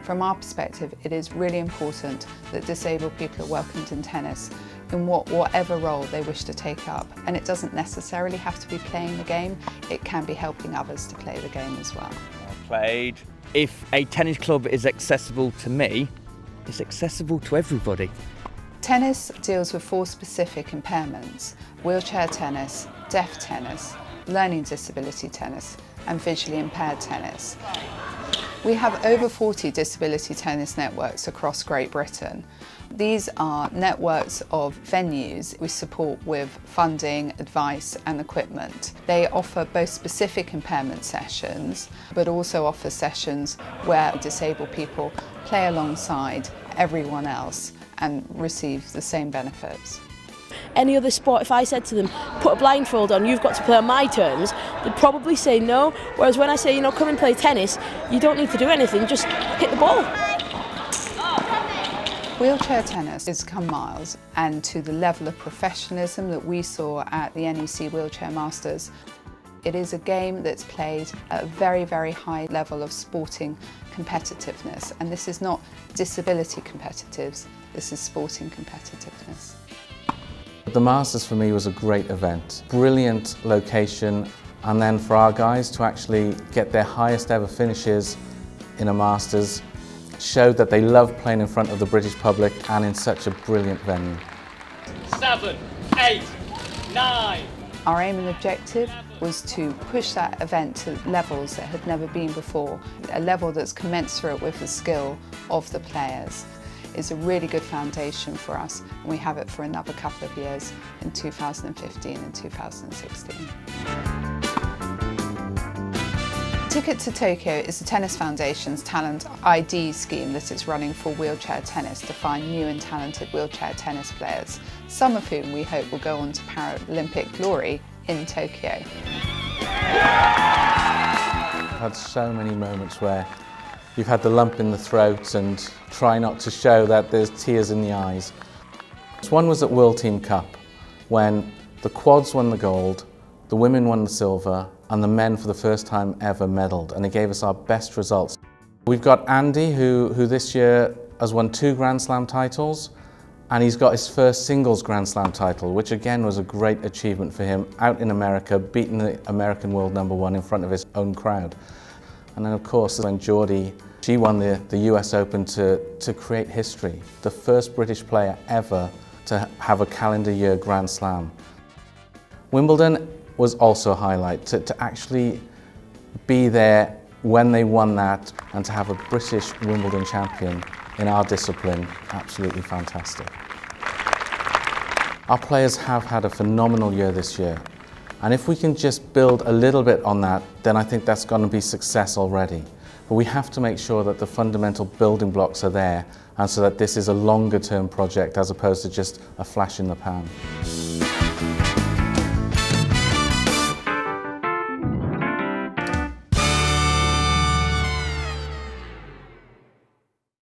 From our perspective, it is really important that disabled people are welcomed in tennis in whatever role they wish to take up. And it doesn't necessarily have to be playing the game, it can be helping others to play the game as well. Played. If a tennis club is accessible to me, it's accessible to everybody. Tennis deals with 4 specific impairments: wheelchair tennis, deaf tennis, learning disability tennis and visually impaired tennis. We have over 40 disability tennis networks across Great Britain. These are networks of venues we support with funding, advice and equipment. They offer both specific impairment sessions, but also offer sessions where disabled people play alongside everyone else and receive the same benefits. Any other sport, if I said to them, put a blindfold on, you've got to play on my terms, they'd probably say no. Whereas when I say, come and play tennis, you don't need to do anything, just hit the ball. Wheelchair tennis has come miles, and to the level of professionalism that we saw at the NEC Wheelchair Masters, it is a game that's played at a very, very high level of sporting competitiveness. And this is not disability competitives, this is sporting competitiveness. The Masters for me was a great event. Brilliant location, and then for our guys to actually get their highest ever finishes in a Masters showed that they love playing in front of the British public and in such a brilliant venue. 7, 8, 9. Our aim and objective was to push that event to levels that had never been before, a level that's commensurate with the skill of the players. Is a really good foundation for us, and we have it for another couple of years in 2015 and 2016. Ticket to Tokyo is the Tennis Foundation's Talent ID scheme that it's running for wheelchair tennis to find new and talented wheelchair tennis players, some of whom we hope will go on to Paralympic glory in Tokyo. I've had so many moments where you've had the lump in the throat and try not to show that there's tears in the eyes. One was at World Team Cup when the quads won the gold, the women won the silver and the men for the first time ever medalled, and it gave us our best results. We've got Andy who this year has won 2 Grand Slam titles, and he's got his first singles Grand Slam title, which again was a great achievement for him out in America, beating the American world #1 in front of his own crowd. And then of course when Geordie, she won the US Open to create history, the first British player ever to have a calendar year Grand Slam. Wimbledon was also a highlight, to actually be there when they won that and to have a British Wimbledon champion in our discipline, absolutely fantastic. Our players have had a phenomenal year this year, and if we can just build a little bit on that, then I think that's going to be success already. But we have to make sure that the fundamental building blocks are there, and so that this is a longer term project as opposed to just a flash in the pan.